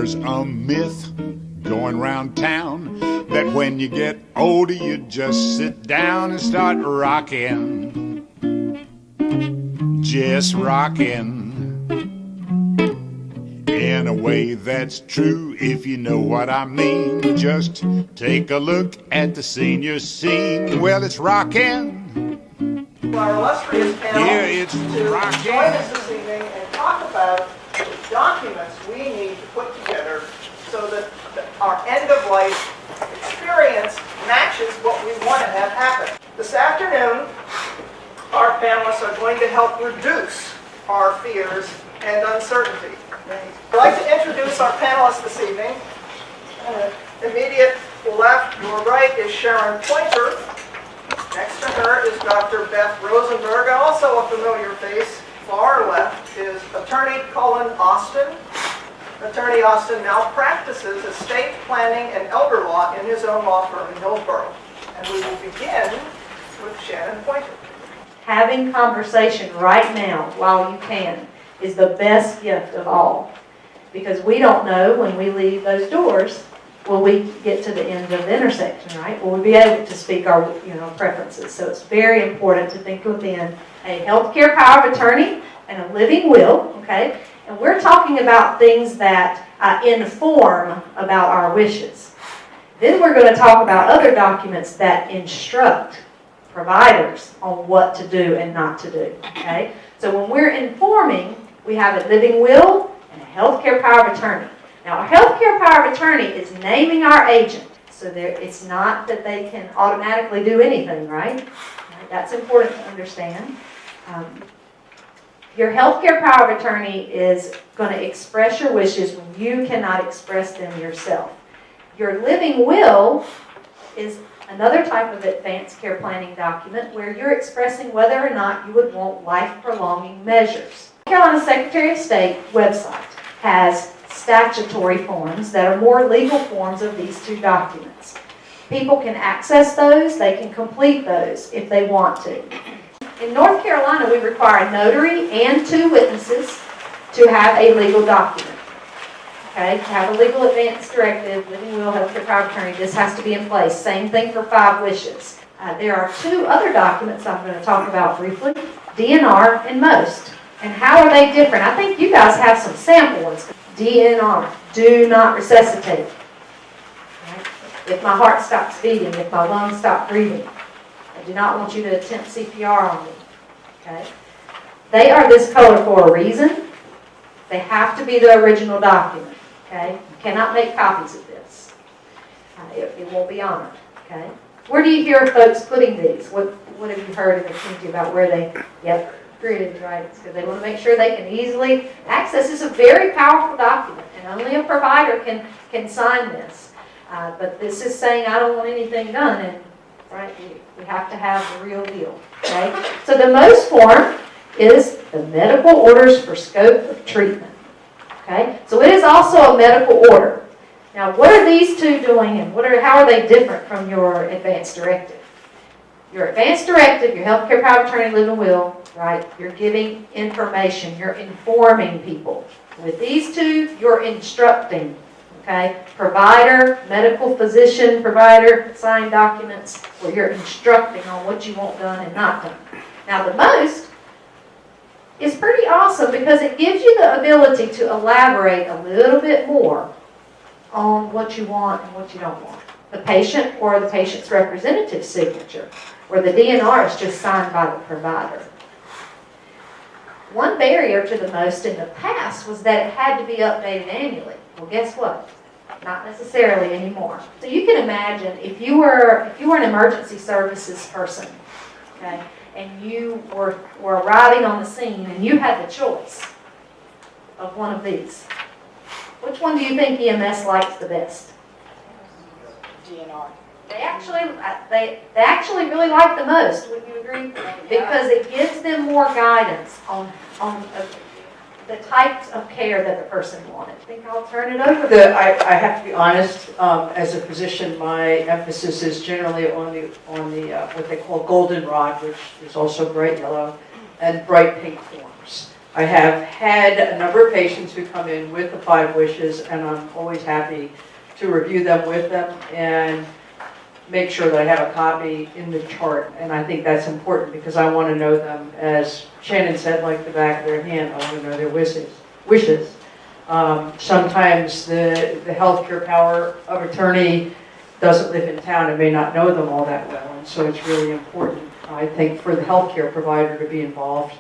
There's a myth going round town that when you get older you just sit down and start rocking, just rocking. In a way that's true, if you know what I mean. Just take a look at the senior scene. Well, it's rocking. Our illustrious panel It's to rocking. join us this evening and talk about the documents we need to put together so that our end-of-life experience matches what we want to have happen. This afternoon, our panelists are going to help reduce our fears and uncertainty. I'd like to introduce our panelists this evening. Immediate left, your right, is Sharon Pointer. Next to her is Dr. Beth Rosenberg, also a familiar face. Far left is Attorney Cullen Austin. Attorney Austin now practices estate planning and elder law in his own law firm in Hillsborough. And we will begin with Shannon Pointer. Having conversation right now, while you can, is the best gift of all. Because we don't know when we leave those doors, will we get to the end of the intersection, right? Will we be able to speak our preferences? So it's very important to think within a healthcare power of attorney and a living will, okay? And we're talking about things that inform about our wishes. Then we're going to talk about other documents that instruct providers on what to do and not to do, okay? So when we're informing, we have a living will and a healthcare power of attorney. Now, a healthcare power of attorney is naming our agent. So it's not that they can automatically do anything, right? That's important to understand. Your healthcare power of attorney is going to express your wishes when you cannot express them yourself. Your living will is another type of advanced care planning document where you're expressing whether or not you would want life-prolonging measures. The Carolina Secretary of State website has statutory forms that are more legal forms of these two documents. People can access those, they can complete those if they want to. In North Carolina, we require a notary and 2 witnesses to have a legal document. Okay, to have a legal advance directive, living will, healthcare power of attorney, this has to be in place. Same thing for 5 wishes. There are 2 other documents I'm going to talk about briefly, DNR and MOST. And how are they different? I think you guys have some sample ones. DNR, do not resuscitate. Right? If my heart stops beating, if my lungs stop breathing, I do not want you to attempt CPR on me. Okay? They are this color for a reason. They have to be the original document. Okay? You cannot make copies of this. It won't be honored. Okay? Where do you hear folks putting these? What have you heard in the community about where they? Yep. Grid, right? It's because they want to make sure they can easily access. This is a very powerful document, and only a provider can sign this. But this is saying I don't want anything done, and right, we have to have the real deal. Okay. So the MOST form is the medical orders for scope of treatment. Okay. So it is also a medical order. Now, what are these 2 doing, and how are they different from your advance directive? Your advance directive, your healthcare power of attorney, living will, right? You're giving information. You're informing people. With these 2, you're instructing. Okay? Provider, medical physician, provider, signed documents where you're instructing on what you want done and not done. Now, the MOST is pretty awesome because it gives you the ability to elaborate a little bit more on what you want and what you don't want. The patient or the patient's representative's signature, where the DNR is just signed by the provider. One barrier to the MOST in the past was that it had to be updated annually. Well, guess what? Not necessarily anymore. So you can imagine if you were an emergency services person, okay, and you were arriving on the scene and you had the choice of one of these. Which one do you think EMS likes the best? DNR. They actually really like the MOST, wouldn't you agree? Because it gives them more guidance on the types of care that the person wanted. I think I'll turn it over. I have to be honest. As a physician, my emphasis is generally on the what they call goldenrod, which is also bright yellow, and bright pink forms. I have had a number of patients who come in with the 5 wishes, and I'm always happy to review them with them and make sure that I have a copy in the chart. And I think that's important because I want to know them, as Shannon said, like the back of their hand. I want to know their wishes. Sometimes the healthcare power of attorney doesn't live in town and may not know them all that well. And so it's really important, I think, for the healthcare provider to be involved.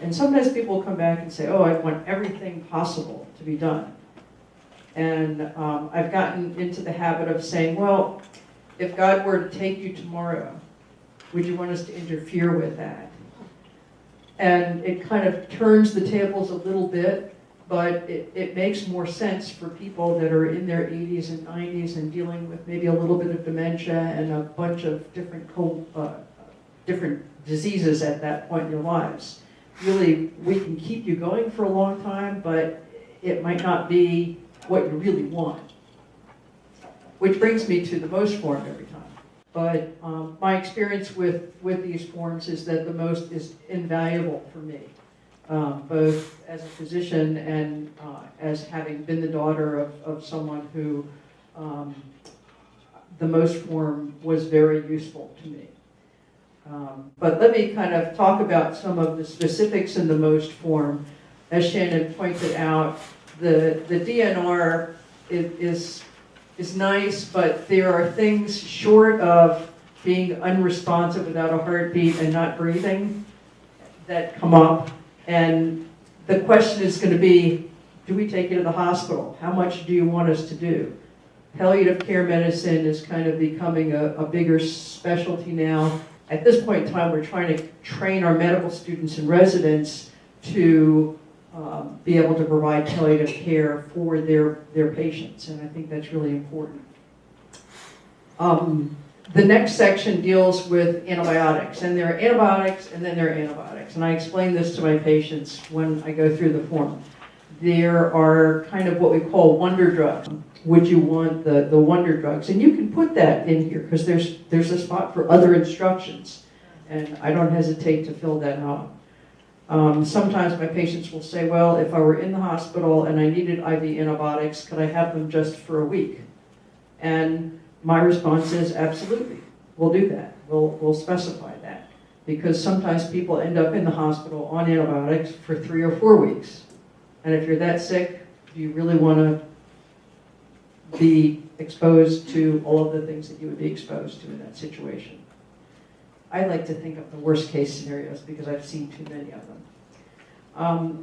And sometimes people come back and say, oh, I want everything possible to be done. And I've gotten into the habit of saying, well, if God were to take you tomorrow, would you want us to interfere with that? And it kind of turns the tables a little bit, but it makes more sense for people that are in their 80s and 90s and dealing with maybe a little bit of dementia and a bunch of different diseases at that point in their lives. Really, we can keep you going for a long time, but it might not be what you really want. Which brings me to the most form every time. But my experience with these forms is that the most is invaluable for me, both as a physician and as having been the daughter of someone who the most form was very useful to me. But let me kind of talk about some of the specifics in the most form. As Shannon pointed out, the DNR is nice, but there are things short of being unresponsive without a heartbeat and not breathing that come up. And the question is going to be, do we take you to the hospital? How much do you want us to do? Palliative care medicine is kind of becoming a bigger specialty now. At this point in time, we're trying to train our medical students and residents to be able to provide palliative care for their patients, and I think that's really important. The next section deals with antibiotics, and there are antibiotics and then there are antibiotics, and I explain this to my patients when I go through the form. There are kind of what we call wonder drugs. Would you want the wonder drugs? And you can put that in here because there's a spot for other instructions, and I don't hesitate to fill that out. Sometimes my patients will say, well, if I were in the hospital and I needed IV antibiotics, could I have them just for a week? And my response is absolutely, we'll do that. We'll specify that, because sometimes people end up in the hospital on antibiotics for 3 or 4 weeks. And if you're that sick, do you really want to be exposed to all of the things that you would be exposed to in that situation? I like to think of the worst case scenarios because I've seen too many of them.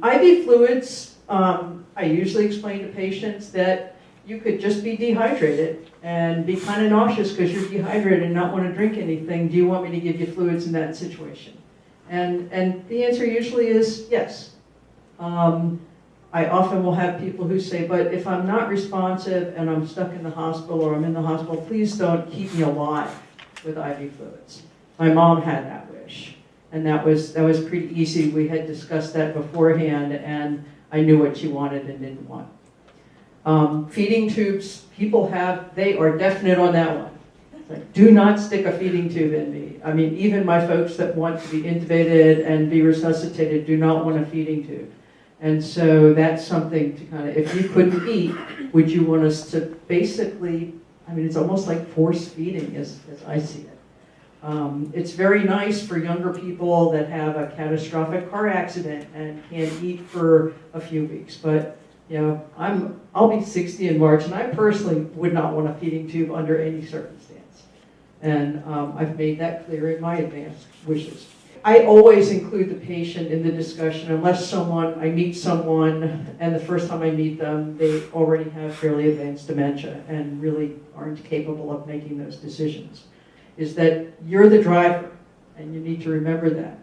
IV fluids, I usually explain to patients that you could just be dehydrated and be kind of nauseous because you're dehydrated and not want to drink anything. Do you want me to give you fluids in that situation? And the answer usually is yes. I often will have people who say, but if I'm not responsive and I'm stuck in the hospital or I'm in the hospital, please don't keep me alive with IV fluids. My mom had that wish, and that was pretty easy. We had discussed that beforehand, and I knew what she wanted and didn't want. Feeding tubes, they are definite on that one. Like, do not stick a feeding tube in me. I mean, even my folks that want to be intubated and be resuscitated do not want a feeding tube. And so that's something to kind of, if you couldn't eat, would you want us to basically, I mean, it's almost like force feeding as I see it. It's very nice for younger people that have a catastrophic car accident and can't eat for a few weeks. But, you know, I'll be 60 in March, and I personally would not want a feeding tube under any circumstance. And I've made that clear in my advanced wishes. I always include the patient in the discussion unless I meet someone and the first time I meet them, they already have fairly advanced dementia and really aren't capable of making those decisions. Is that you're the driver, and you need to remember that.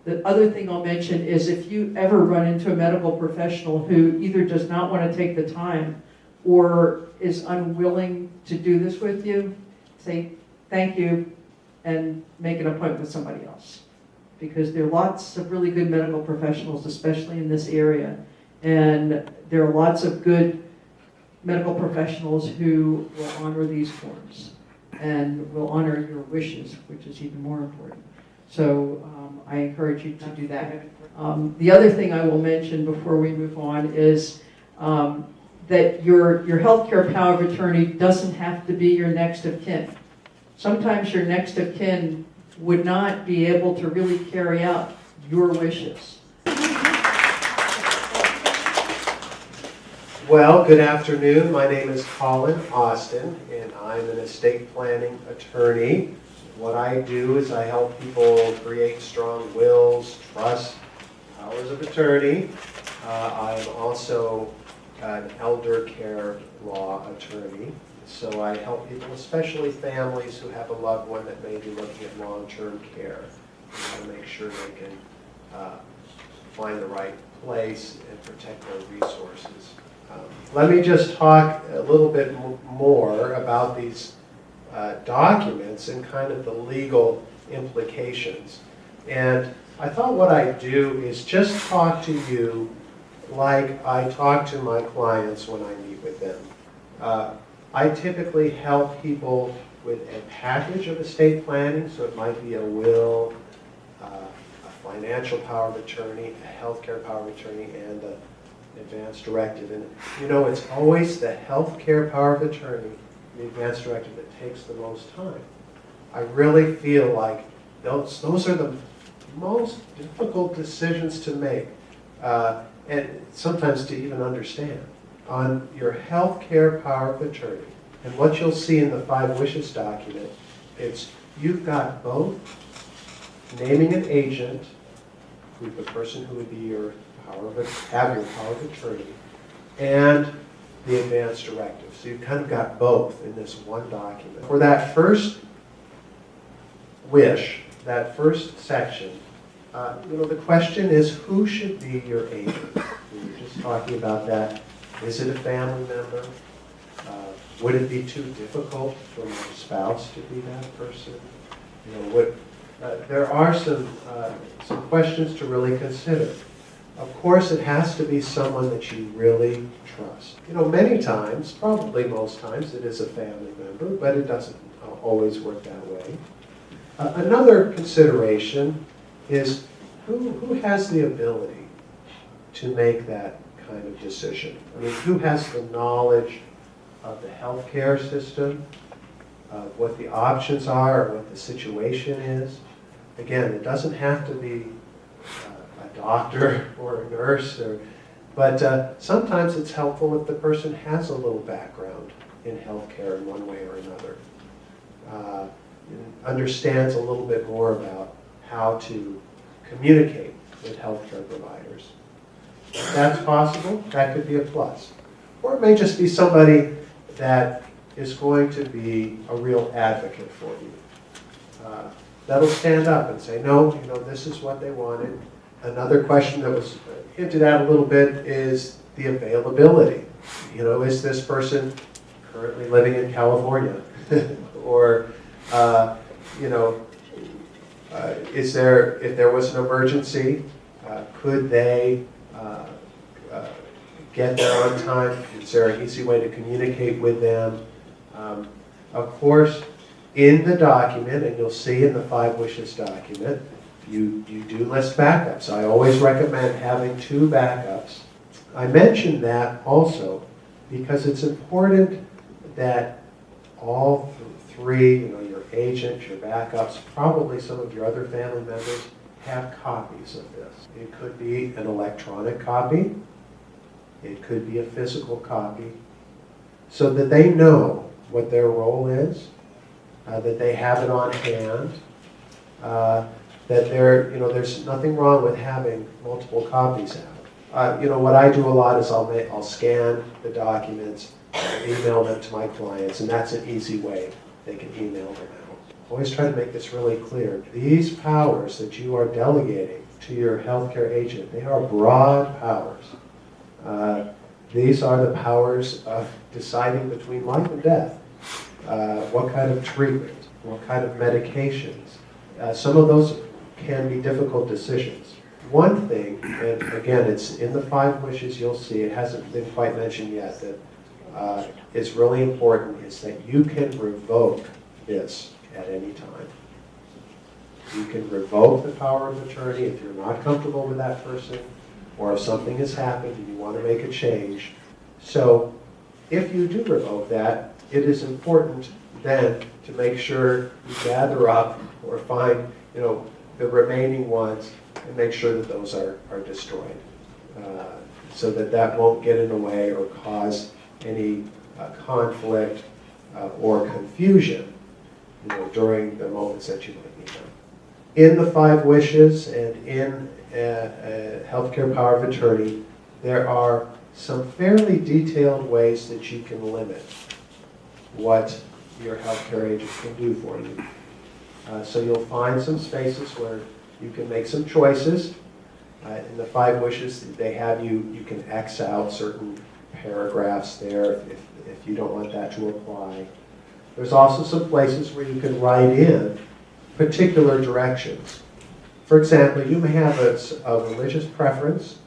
The other thing I'll mention is if you ever run into a medical professional who either does not want to take the time or is unwilling to do this with you, say thank you and make an appointment with somebody else. Because there are lots of really good medical professionals, especially in this area, and there are lots of good medical professionals who will honor these forms and will honor your wishes, which is even more important. So I encourage you to do that. The other thing I will mention before we move on is that your healthcare power of attorney doesn't have to be your next of kin. Sometimes your next of kin would not be able to really carry out your wishes. Well, good afternoon. My name is Colin Austin, and I'm an estate planning attorney. What I do is I help people create strong wills, trusts, powers of attorney. I'm also an elder care law attorney. So I help people, especially families who have a loved one that may be looking at long-term care, to make sure they can find the right place and protect their resources. Let me just talk a little bit more about these documents and kind of the legal implications. And I thought what I'd do is just talk to you like I talk to my clients when I meet with them. I typically help people with a package of estate planning, so it might be a will, a financial power of attorney, a healthcare power of attorney, and an advance directive. And you know, it's always the healthcare power of attorney, the advance directive, that takes the most time. I really feel like those are the most difficult decisions to make, and sometimes to even understand. On your healthcare power of attorney, and what you'll see in the 5 wishes document, it's you've got both naming an agent, who's the person who would be your power of attorney, and the advance directive. So you've kind of got both in this one document. For that first wish, that first section, the question is, who should be your agent? We were just talking about that. Is it a family member? Would it be too difficult for my spouse to be that person? There are some questions to really consider. Of course, it has to be someone that you really trust. Many times, probably most times, it is a family member, but it doesn't always work that way. Another consideration is who has the ability to make that kind of decision. I mean, who has the knowledge of the healthcare system, what the options are, or what the situation is. Again, it doesn't have to be a doctor or a nurse, but sometimes it's helpful if the person has a little background in healthcare in one way or another, and understands a little bit more about how to communicate with healthcare providers. If that's possible, that could be a plus. Or it may just be somebody that is going to be a real advocate for you. That'll stand up and say, no, this is what they wanted. Another question that was hinted at a little bit is the availability. Is this person currently living in California? Or, if there was an emergency, could they get there on time? Is there an easy way to communicate with them? Of course, in the document, and you'll see in the 5 wishes document, you do list backups. I always recommend having 2 backups. I mention that also because it's important that all 3, your agent, your backups, probably some of your other family members, have copies of this. It could be an electronic copy. It could be a physical copy, so that they know what their role is, that they have it on hand, that there's nothing wrong with having multiple copies out. What I do a lot is I'll scan the documents, email them to my clients, and that's an easy way they can email them out. Always try to make this really clear. These powers that you are delegating to your healthcare agent, they are broad powers. These are the powers of deciding between life and death. What kind of treatment, what kind of medications. Some of those can be difficult decisions. One thing, and again, it's in the 5 wishes, you'll see, it hasn't been quite mentioned yet, that is really important, is that you can revoke this at any time. You can revoke the power of attorney if you're not comfortable with that person, or if something has happened and you want to make a change. So if you do revoke that, it is important then to make sure you gather up or find, the remaining ones and make sure that those are destroyed, so that won't get in the way or cause any conflict or confusion, during the moments that you might need them. In the 5 wishes and in healthcare power of attorney, there are some fairly detailed ways that you can limit what your healthcare agent can do for you. So you'll find some spaces where you can make some choices. In the 5 wishes, they have you can X out certain paragraphs there if you don't want that to apply. There's also some places where you can write in particular directions. For example, you may have a religious preference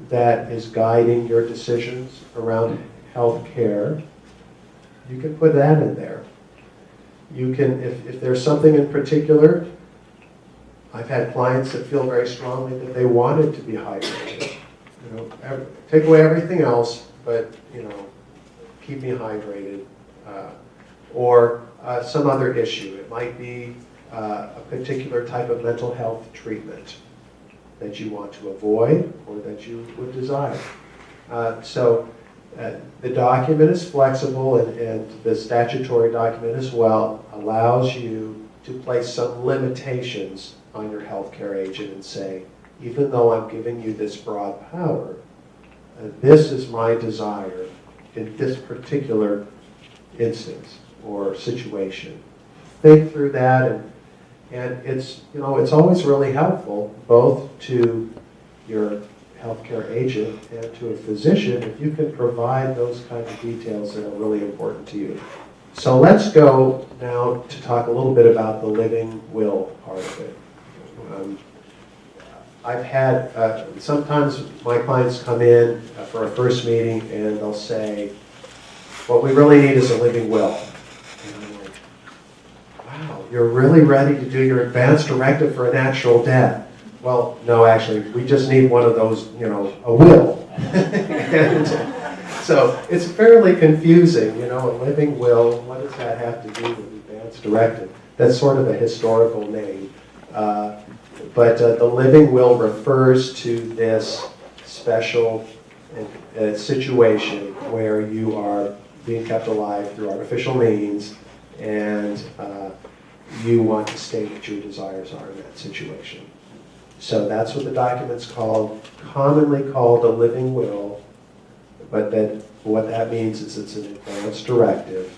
that is guiding your decisions around health care. You can put that in there. You can, if there's something in particular, I've had clients that feel very strongly that they wanted to be hydrated. Take away everything else, but keep me hydrated. Or some other issue. It might be a particular type of mental health treatment that you want to avoid or that you would desire. So the document is flexible, and the statutory document as well allows you to place some limitations on your healthcare agent and say, even though I'm giving you this broad power, this is my desire in this particular instance or situation. Think through that, and it's it's always really helpful both to your healthcare agent and to a physician if you can provide those kinds of details that are really important to you. So let's go now to talk a little bit about the living will part of it. I've had, sometimes my clients come in for a first meeting and they'll say, what we really need is a living will. And I'm like, wow, you're really ready to do your advance directive for a natural death. Well, no, actually, we just need one of those, a will. And so it's fairly confusing, a living will, what does that have to do with advance directive? That's sort of a historical name. But the living will refers to this special situation where you are being kept alive through artificial means, and you want to state what your desires are in that situation. So that's what the document's called, commonly called a living will, but then what that means is it's an advance directive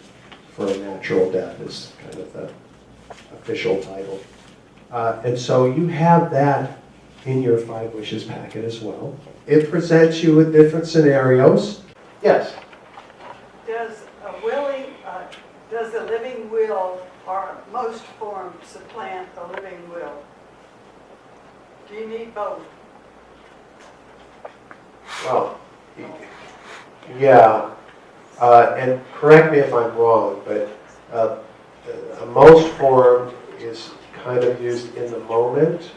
for a natural death is kind of the official title. And so you have that in your 5 wishes packet as well. It presents you with different scenarios. Yes? Does the living will or most forms supplant the living will? Do you need both? Well, yeah. And correct me if I'm wrong, but a most form is kind of used in the moment.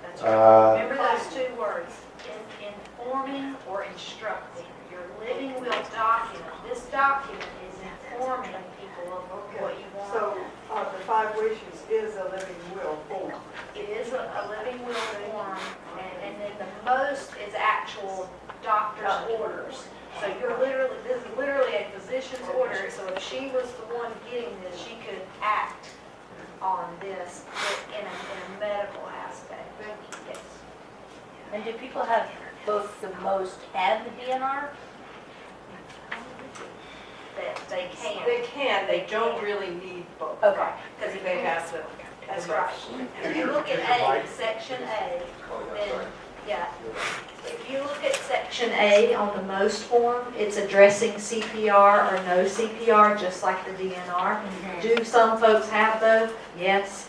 That's right. Remember those 2 words, informing or instructing. Your living will document. This document is informing people of what you want. So the 5 wishes is a living will form. It is a living will form, and then the most is actual doctor's orders. So this is literally a physician's order, so if she was the one getting this, she could act on this in a medical aspect. Yes. And do people have both the most and the DNR? That they can. They can, they don't really need both. Okay. Because They have the. That's right. If you look at A, Section A, then, yeah. If you look at Section A on the most form, it's addressing CPR or no CPR, just like the DNR. Do some folks have those? Yes.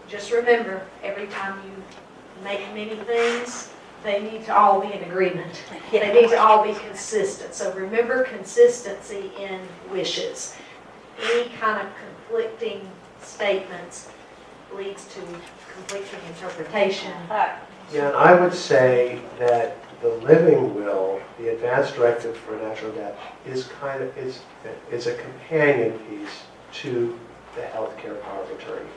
Just remember, every time you make many things, they need to all be in agreement. They need to all be consistent. So remember consistency in wishes. Any kind of conflicting statements leads to conflicting interpretation. Yeah, and I would say that the living will, the advanced directive for natural death, is is a companion piece to the healthcare power of attorney.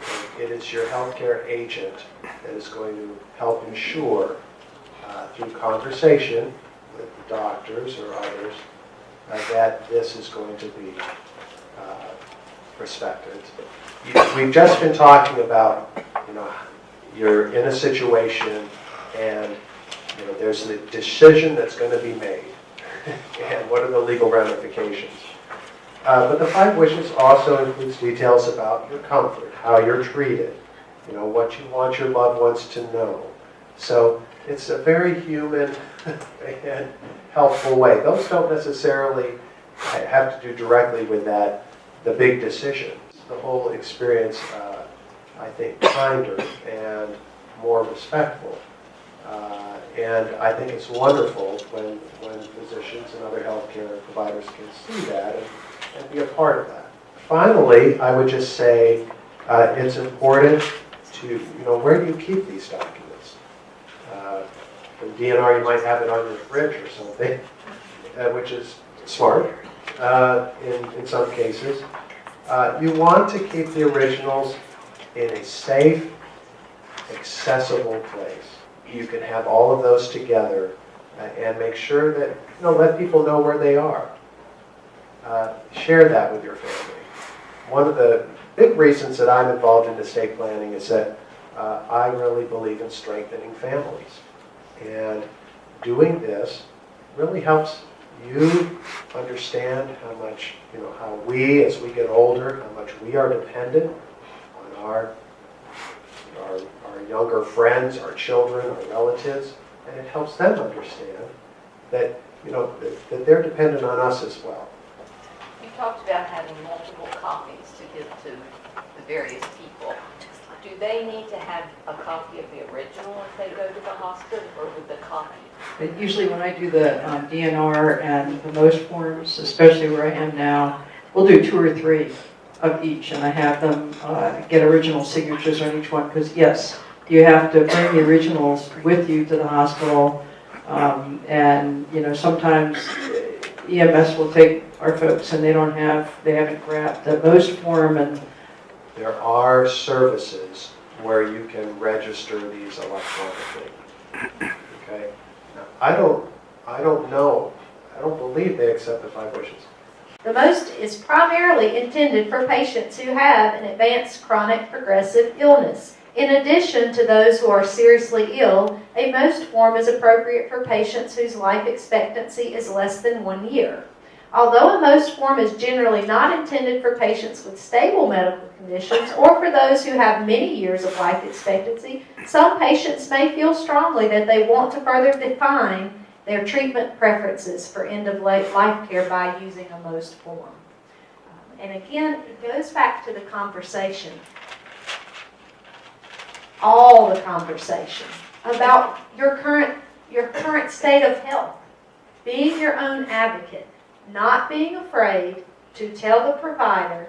Okay? It is your healthcare agent that is going to help ensure, through conversation with the doctors or others, that this is going to be respected. We've just been talking about, you're in a situation and there's a decision that's going to be made, and what are the legal ramifications? But the 5 wishes also includes details about your comfort, how you're treated, what you want your loved ones to know. So it's a very human and helpful way. Those don't necessarily have to do directly with the big decisions. The whole experience, I think, kinder and more respectful. And I think it's wonderful when physicians and other healthcare providers can see that and be a part of that. Finally, I would just say it's important to, where do you keep these documents? For the DNR, you might have it on your fridge or something, which is smart in some cases. You want to keep the originals in a safe, accessible place. You can have all of those together and make sure that, let people know where they are. Share that with your family. One of the big reasons that I'm involved in estate planning is that I really believe in strengthening families. And doing this really helps you understand how much, how we, as we get older, how much we are dependent on our younger friends, our children, our relatives, and it helps them understand that, that they're dependent on us as well. You talked about having multiple copies to give to the various people. Do they need to have a copy of the original if they go to the hospital, or with the copy? But usually when I do the DNR and the most forms, especially where I am now, we'll do 2 or 3 of each, and I have them get original signatures on each one, because yes, you have to bring the originals with you to the hospital, and sometimes EMS will take our folks and they haven't grabbed the most form. And there are services where you can register these electronically. Okay, now, I don't know. I don't believe they accept the 5 wishes. The most is primarily intended for patients who have an advanced chronic progressive illness. In addition to those who are seriously ill, a most form is appropriate for patients whose life expectancy is less than 1 year. Although a most form is generally not intended for patients with stable medical conditions or for those who have many years of life expectancy, some patients may feel strongly that they want to further define their treatment preferences for end-of-life care by using a most form. And again, it goes back to the conversation, all the conversation about your current state of health, being your own advocate, not being afraid to tell the provider,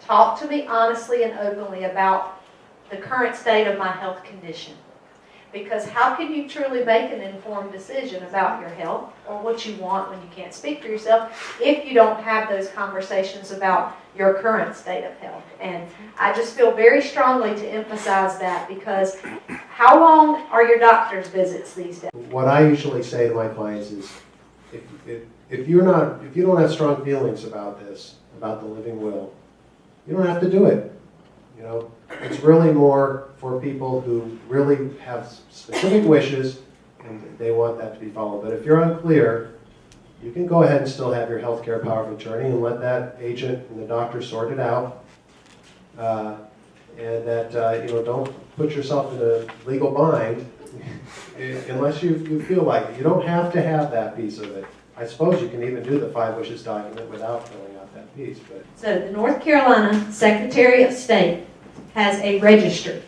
talk to me honestly and openly about the current state of my health condition. Because how can you truly make an informed decision about your health or what you want when you can't speak for yourself if you don't have those conversations about your current state of health? And I just feel very strongly to emphasize that, because how long are your doctor's visits these days? What I usually say to my clients is, if you don't have strong feelings about this, about the living will, you don't have to do it. It's really more for people who really have specific wishes and they want that to be followed. But if you're unclear, you can go ahead and still have your healthcare power of attorney and let that agent and the doctor sort it out. And that, don't put yourself in a legal bind unless you feel like it. You don't have to have that piece of it. I suppose you can even do the 5 wishes document without filling out that piece. But So the North Carolina Secretary of State has a registry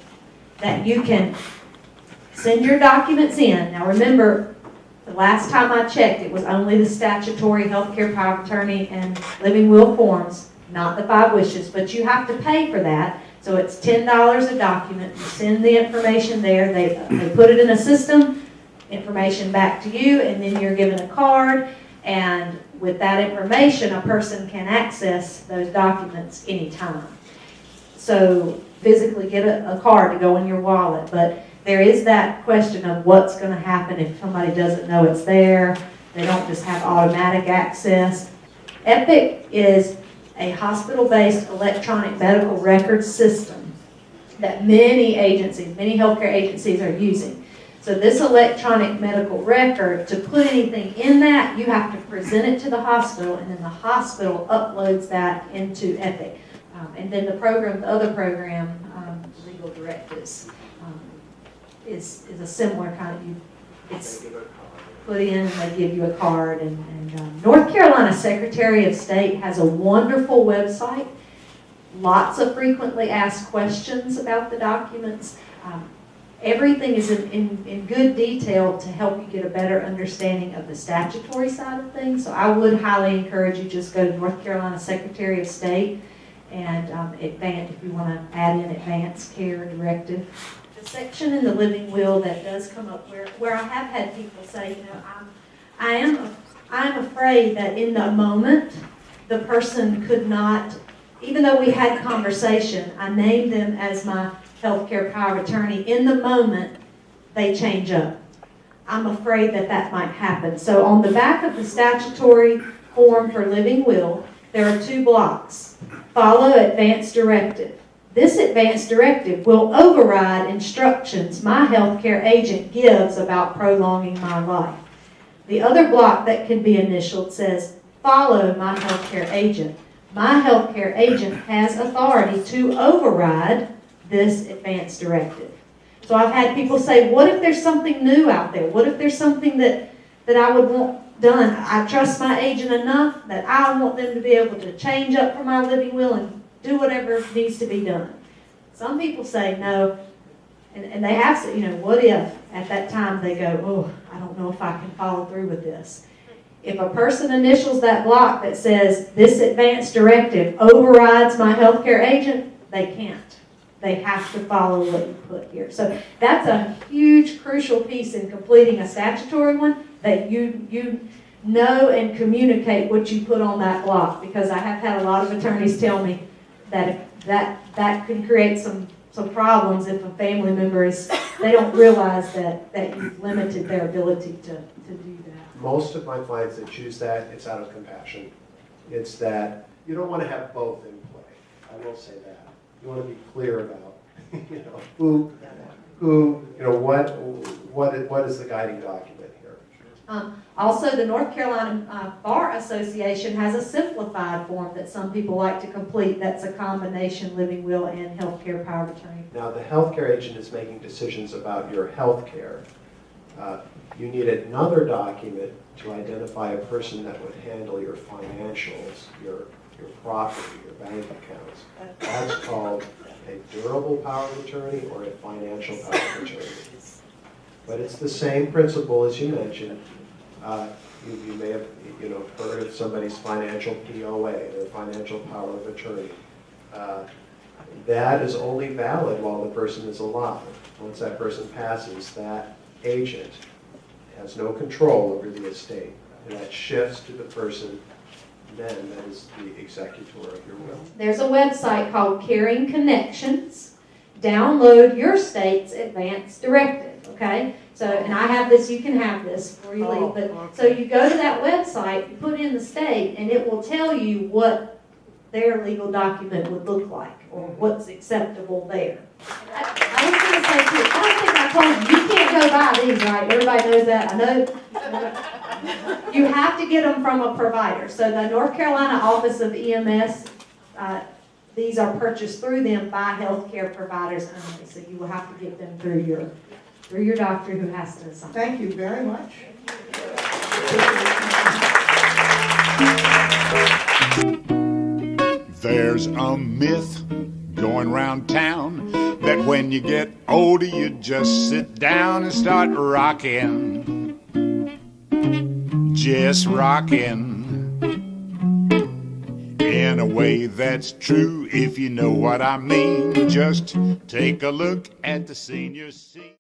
that you can send your documents in. Now remember, the last time I checked, it was only the statutory healthcare power of attorney and living will forms, not the 5 wishes, but you have to pay for that. So it's $10 a document. You send the information there. They put it in a system, information back to you, and then you're given a card. And with that information, a person can access those documents anytime. So physically get a card to go in your wallet. But there is that question of what's going to happen if somebody doesn't know it's there. They don't just have automatic access. Epic is a hospital-based electronic medical record system that many agencies, many healthcare agencies are using. So this electronic medical record, to put anything in that, you have to present it to the hospital, and then the hospital uploads that into Epic. And then the other program, Legal Directives, is a similar kind of, it's put in and they give you a card. And North Carolina Secretary of State has a wonderful website, lots of frequently asked questions about the documents. Everything is in good detail to help you get a better understanding of the statutory side of things. So I would highly encourage you just go to North Carolina Secretary of State and if you want to add in Advanced Care Directive. The section in the living will that does come up where I have had people say, I am afraid that in the moment the person could not, even though we had conversation, I named them as my healthcare power of attorney. In the moment, they change up. I'm afraid that might happen. So on the back of the statutory form for living will, there are 2 blocks. Follow advanced directive. This advanced directive will override instructions my healthcare agent gives about prolonging my life. The other block that can be initialed says, follow my healthcare agent. My healthcare agent has authority to override this advanced directive. So I've had people say, what if there's something new out there? What if there's something that I would want done? I trust my agent enough that I want them to be able to change up for my living will and do whatever needs to be done. Some people say no, and they ask, what if at that time they go, oh, I don't know if I can follow through with this. If a person initials that block that says this advanced directive overrides my healthcare agent, they can't. They have to follow what you put here. So that's a huge, crucial piece in completing a statutory one, that you know and communicate what you put on that block. Because I have had a lot of attorneys tell me that that can create some problems if a family member they don't realize that you've limited their ability to do that. Most of my clients that choose that, it's out of compassion. It's that you don't want to have both in play. I will say that. You want to be clear about, what is the guiding document here? Also, the North Carolina Bar Association has a simplified form that some people like to complete. That's a combination living will and healthcare power of attorney. Now, the healthcare agent is making decisions about your healthcare. You need another document to identify a person that would handle your financials, your property, your bank accounts. That's called a durable power of attorney or a financial power of attorney. But it's the same principle as you mentioned. You may have heard of somebody's financial POA, their financial power of attorney. That is only valid while the person is alive. Once that person passes, that agent has no control over the estate. And that shifts to the person then that is the executor of your will. There's a website called Caring Connections. Download your state's advanced directive, okay? So, and I have this, you can have this before you leave, but so you go to that website, you put in the state, and it will tell you what their legal document would look like, or what's acceptable there. I was going to say too, I don't think I told you, you can't go buy these, right? Everybody knows that. I know. You have to get them from a provider. So the North Carolina Office of EMS, these are purchased through them by healthcare providers only. So you will have to get them through your doctor who has to assign. Thank you very much. There's a myth going round town that when you get older you just sit down and start rocking, just rocking in in a way that's true if you know what I mean. Just take a look at the senior scene.